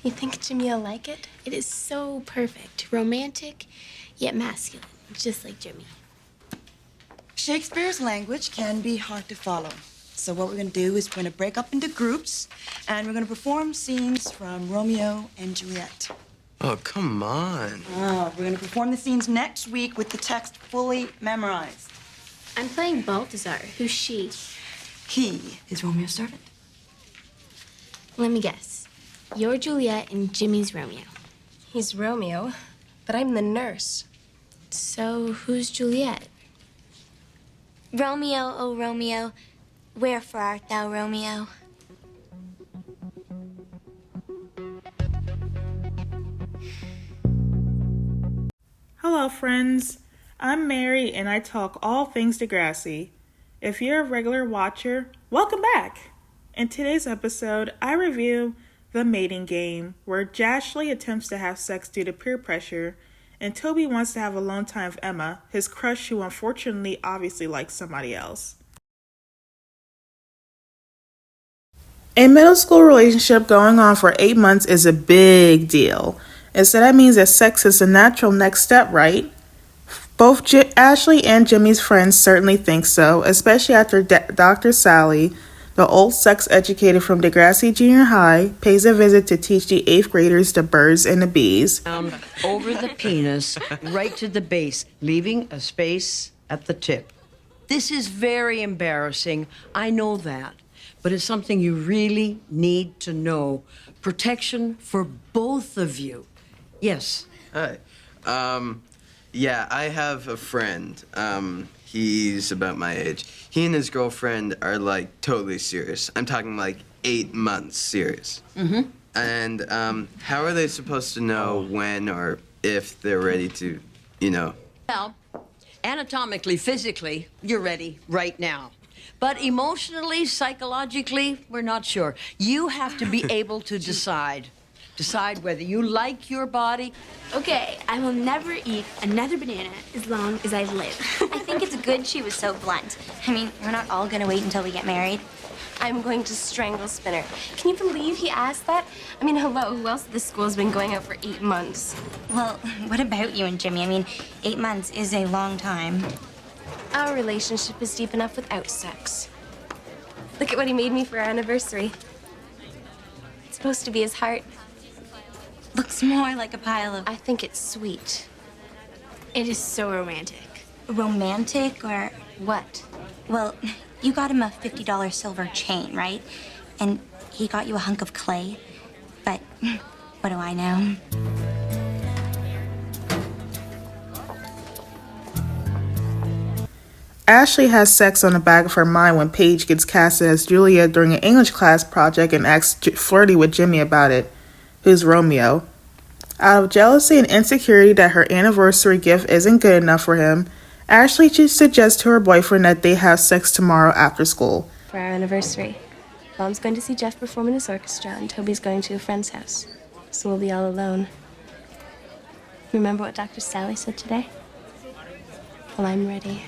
You think Jimmy will like it? It is so perfect. Romantic, yet masculine, just like Jimmy. Shakespeare's language can be hard to follow. So what we're going to do is we're going to break up into groups, and we're going to perform scenes from Romeo and Juliet. Oh, come on. Oh, we're going to perform the scenes next week with the text fully memorized. I'm playing Balthazar. Who's she? He is Romeo's servant. Let me guess. You're Juliet and Jimmy's Romeo. He's Romeo, but I'm the nurse. So who's Juliet? Romeo, oh Romeo, wherefore art thou, Romeo? Hello, friends. I'm Mary, and I talk all things Degrassi. If you're a regular watcher, welcome back. In today's episode, I review The Mating Game, where Ashley attempts to have sex due to peer pressure, and Toby wants to have alone time with Emma, his crush who unfortunately obviously likes somebody else. A middle school relationship going on for 8 months is a big deal. And so that means that sex is the natural next step, right? Both Ashley and Jimmy's friends certainly think so, especially after Dr. Sally, the old sex educator from Degrassi Junior High, pays a visit to teach the 8th graders the birds and the bees. Over the penis, right to the base, leaving a space at the tip. This is very embarrassing. I know that. But it's something you really need to know. Protection for both of you. Yes. Hi. Yeah, I have a friend. He's about my age. He and his girlfriend are, like, totally serious. I'm talking, like, 8 months serious. Mm-hmm. And, how are they supposed to know when or if they're ready to, you know? Well, anatomically, physically, you're ready right now. But emotionally, psychologically, we're not sure. You have to be able to decide. Decide whether you like your body. Okay, I will never eat another banana as long as I live. I think it's good she was so blunt. I mean, we're not all gonna wait until we get married. I'm going to strangle Spinner. Can you believe he asked that? I mean, hello, who else at this school has been going out for 8 months? Well, what about you and Jimmy? I mean, 8 months is a long time. Our relationship is deep enough without sex. Look at what he made me for our anniversary. It's supposed to be his heart. Looks more like a pile of... I think it's sweet. It is so romantic. Romantic or... What? Well, you got him a $50 silver chain, right? And he got you a hunk of clay. But what do I know? Ashley has sex on the back of her mind when Paige gets casted as Julia during an English class project and acts flirty with Jimmy about it, who's Romeo. Out of jealousy and insecurity that her anniversary gift isn't good enough for him, Ashley suggests to her boyfriend that they have sex tomorrow after school. For our anniversary. Mom's going to see Jeff perform in his orchestra, and Toby's going to a friend's house. So we'll be all alone. Remember what Dr. Sally said today? Well, I'm ready.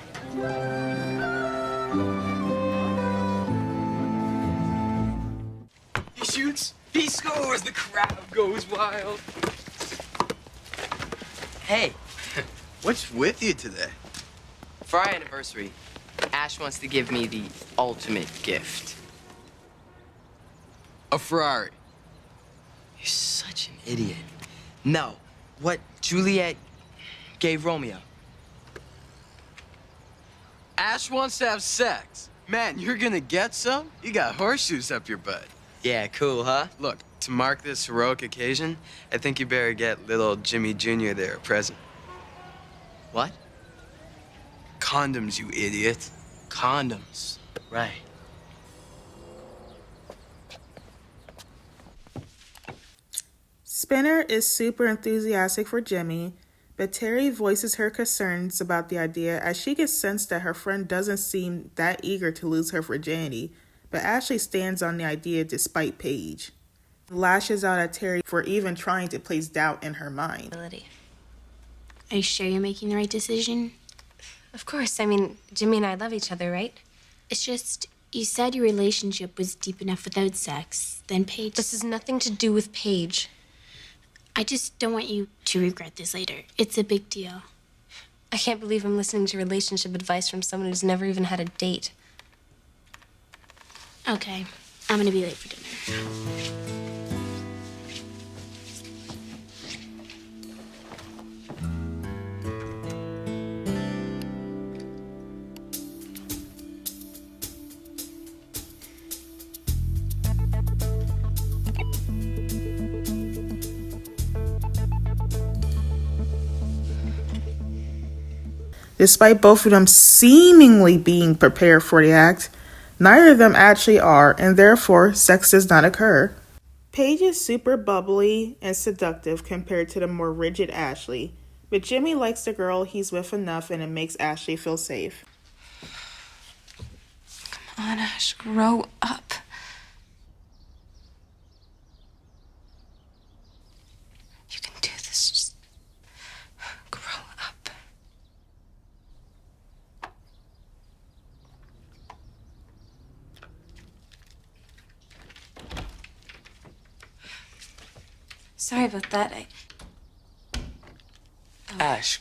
He shoots, he scores, the crowd goes wild. Hey, What's with you today? for our anniversary, Ash wants to give me the ultimate gift. A Ferrari. You're such an idiot. No, what Juliet gave Romeo. Ash wants to have sex. Man, you're gonna get some? You got horseshoes up your butt. Yeah, cool, huh? Look, to mark this heroic occasion, I think you better get little Jimmy Jr. there a present. What? Condoms, you idiot. Condoms. Right. Spinner is super enthusiastic for Jimmy, but Terry voices her concerns about the idea as she gets sense that her friend doesn't seem that eager to lose her virginity, but Ashley stands on the idea despite Paige. Lashes out at Terry for even trying to place doubt in her mind. Are you sure you're making the right decision? Of course. I mean, Jimmy and I love each other, right? It's just, you said your relationship was deep enough without sex. Then Paige... This has nothing to do with Paige. I just don't want you to regret this later. It's a big deal. I can't believe I'm listening to relationship advice from someone who's never even had a date. Okay, I'm gonna be late for dinner. Despite both of them seemingly being prepared for the act, neither of them actually are, and therefore sex does not occur. Paige is super bubbly and seductive compared to the more rigid Ashley, but Jimmy likes the girl he's with enough and it makes Ashley feel safe. Come on, Ash, grow up. You can do this. Just grow up. Sorry about that. Ash,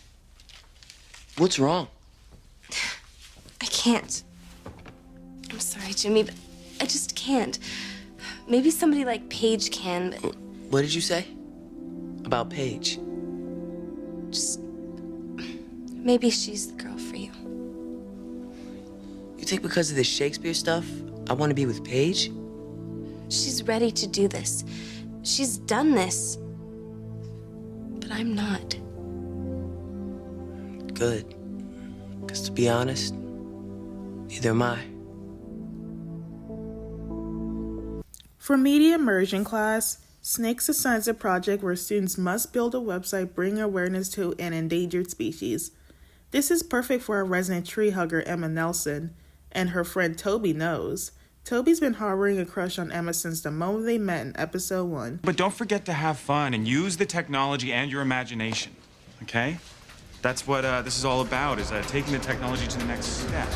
what's wrong? I can't. I'm sorry, Jimmy, but I just can't. Maybe somebody like Paige can, but What did you say? About Paige? just maybe she's the girl for you. You think because of this Shakespeare stuff, I want to be with Paige? She's ready to do this. She's done this. But I'm not. Good. Because to be honest, neither am I. For media immersion class, Snakes assigns a project where students must build a website bringing awareness to an endangered species. This is perfect for our resident tree hugger Emma Nelson, and her friend Toby knows. Toby's been harboring a crush on Emma since the moment they met in episode 1. But don't forget to have fun and use the technology and your imagination, okay? That's what this is all about, is taking the technology to the next step.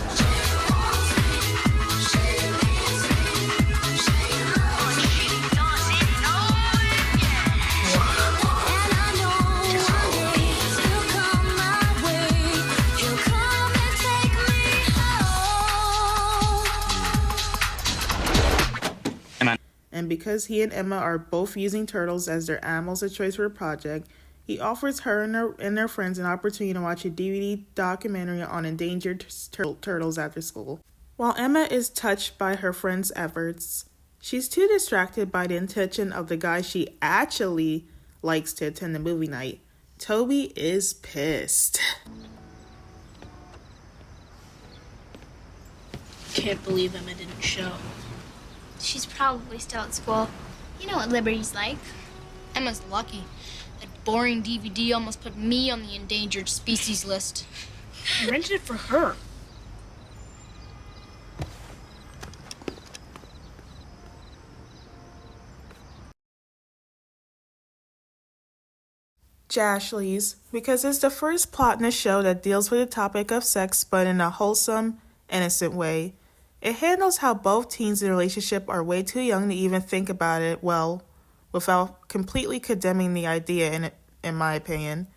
And because he and Emma are both using turtles as their animals of choice for the project, he offers her and their friends an opportunity to watch a DVD documentary on endangered turtles after school. While Emma is touched by her friend's efforts, she's too distracted by the intention of the guy she actually likes to attend the movie night. Toby is pissed. Can't believe Emma didn't show. She's probably still at school. You know what Liberty's like. Emma's lucky. That boring DVD almost put me on the endangered species list. I rented it for her. Jashleys, because it's the first plot in the show that deals with the topic of sex but in a wholesome, innocent way. It handles how both teens in a relationship are way too young to even think about it well, without completely condemning the idea, in my opinion.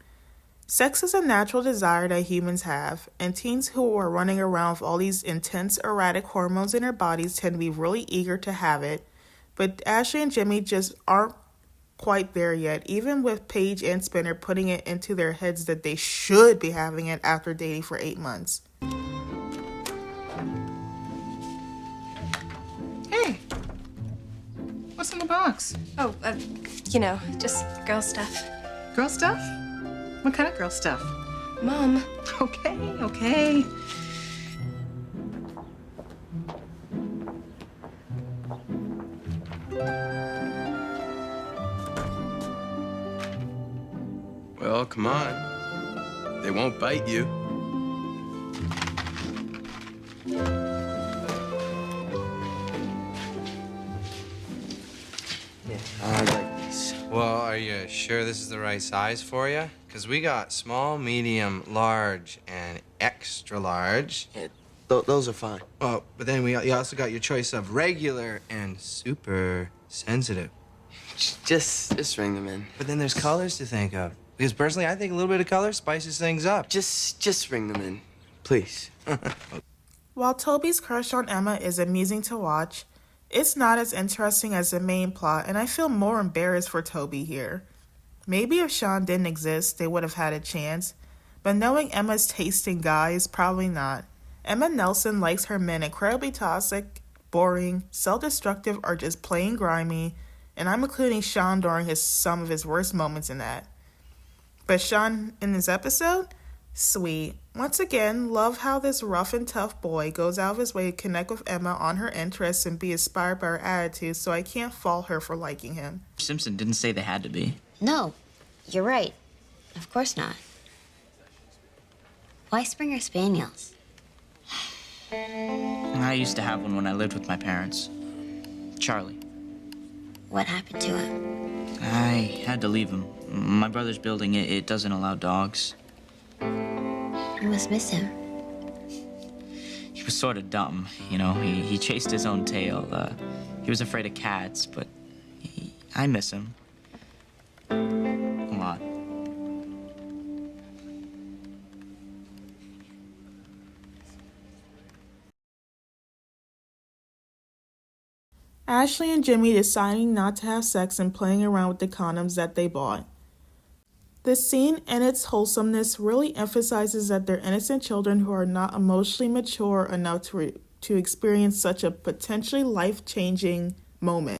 Sex is a natural desire that humans have, and teens who are running around with all these intense, erratic hormones in their bodies tend to be really eager to have it, but Ashley and Jimmy just aren't quite there yet, even with Paige and Spinner putting it into their heads that they should be having it after dating for 8 months. Hey, what's in the box? Oh, just girl stuff. Girl stuff? What kind of girl stuff? Mom. Okay. Well, come on. They won't bite you. Yeah, I like these. Well, are you sure this is the right size for you? Because we got small, medium, large, and extra large. Yeah, those are fine. Oh, but then you also got your choice of regular and super sensitive. Just ring them in. But then there's colors to think of. Because personally, I think a little bit of color spices things up. Just ring them in, please. While Toby's crush on Emma is amusing to watch, it's not as interesting as the main plot, and I feel more embarrassed for Toby here. Maybe if Sean didn't exist, they would have had a chance, but knowing Emma's taste in guys, probably not. Emma Nelson likes her men incredibly toxic, boring, self-destructive, or just plain grimy, and I'm including Sean during some of his worst moments in that. But Sean in this episode? Sweet. Once again, love how this rough and tough boy goes out of his way to connect with Emma on her interests and be inspired by her attitude, so I can't fault her for liking him. Simpson didn't say they had to be. No, you're right. Of course not. Why Springer Spaniels? I used to have one when I lived with my parents. Charlie. What happened to him? I had to leave him. My brother's building it doesn't allow dogs. You must miss him. He was sort of dumb, you know. He chased his own tail. He was afraid of cats, but I miss him. A lot. Ashley and Jimmy deciding not to have sex and playing around with the condoms that they bought. This scene and its wholesomeness really emphasizes that they're innocent children who are not emotionally mature enough to experience such a potentially life-changing moment.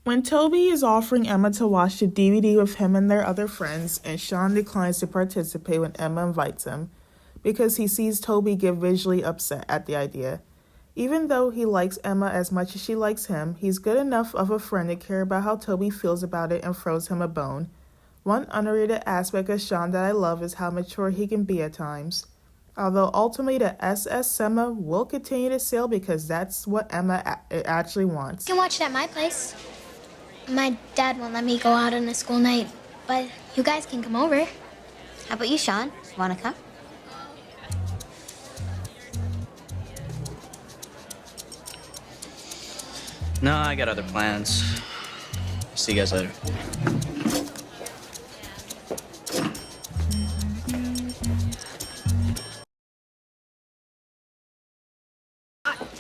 When Toby is offering Emma to watch the DVD with him and their other friends, and Sean declines to participate when Emma invites him, because he sees Toby get visually upset at the idea. Even though he likes Emma as much as she likes him, he's good enough of a friend to care about how Toby feels about it and throws him a bone. One underrated aspect of Sean that I love is how mature he can be at times. Although ultimately the SS Emma will continue to sail because that's what Emma actually wants. You can watch it at my place. My dad won't let me go out on a school night, but you guys can come over. How about you, Sean? Want to come? No, I got other plans. See you guys later.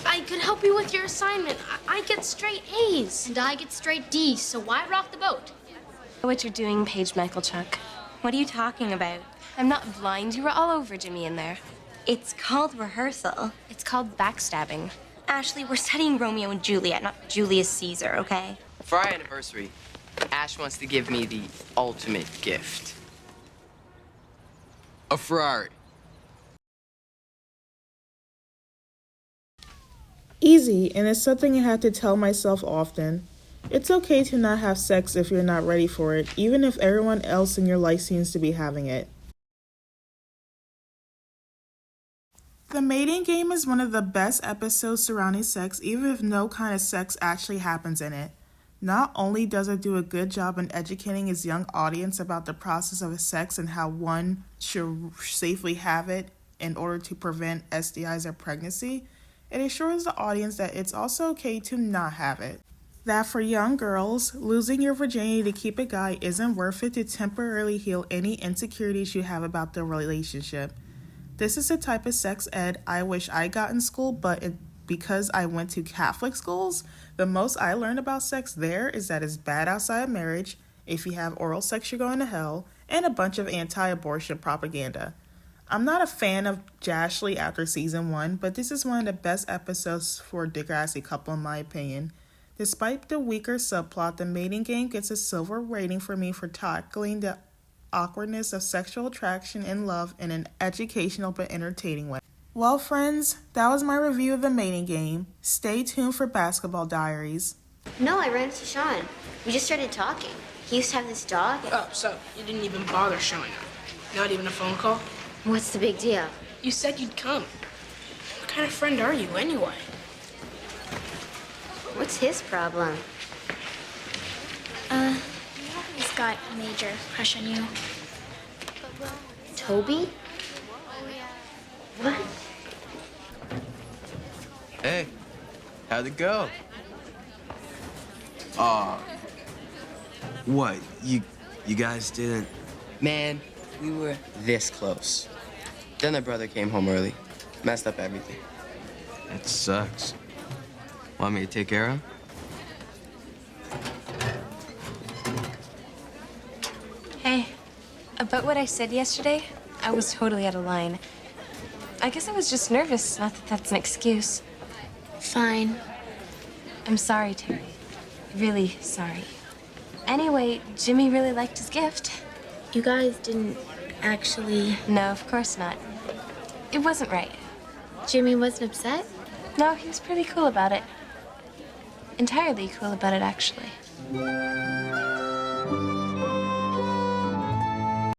I could help you with your assignment. I get straight A's. And I get straight D's, so why rock the boat? What you're doing, Paige Michaelchuk. What are you talking about? I'm not blind. You were all over Jimmy in there. It's called rehearsal. It's called backstabbing. Ashley, we're studying Romeo and Juliet, not Julius Caesar, okay? For our anniversary, Ash wants to give me the ultimate gift. A Ferrari. Easy, and it's something I have to tell myself often. It's okay to not have sex if you're not ready for it, even if everyone else in your life seems to be having it. The Mating Game is one of the best episodes surrounding sex, even if no kind of sex actually happens in it. Not only does it do a good job in educating its young audience about the process of sex and how one should safely have it in order to prevent STIs or pregnancy, it assures the audience that it's also okay to not have it. That for young girls, losing your virginity to keep a guy isn't worth it to temporarily heal any insecurities you have about the relationship. This is the type of sex ed I wish I got in school, but because I went to Catholic schools, the most I learned about sex there is that it's bad outside of marriage, if you have oral sex you're going to hell, and a bunch of anti-abortion propaganda. I'm not a fan of Jashley after season 1, but this is one of the best episodes for Degrassi couple in my opinion. Despite the weaker subplot, the mating game gets a silver rating for me for tackling the awkwardness of sexual attraction and love in an educational but entertaining way. Well, friends, that was my review of the mating game. Stay tuned for Basketball Diaries. No, I ran into Sean. We just started talking. He used to have this dog. Oh, so you didn't even bother showing up? Not even a phone call? What's the big deal? You said you'd come. What kind of friend are you, anyway? What's his problem? He's got a major crush on you. Toby? What? Hey, how'd it go? Aw. What? You guys didn't? Man, we were this close. Then my brother came home early. Messed up everything. That sucks. Want me to take care of him? Hey, about what I said yesterday, I was totally out of line. I guess I was just nervous, not that that's an excuse. Fine. I'm sorry, Terry. Really sorry. Anyway, Jimmy really liked his gift. You guys didn't actually... No, of course not. It wasn't right. Jimmy wasn't upset? No, he was pretty cool about it. Entirely cool about it, actually.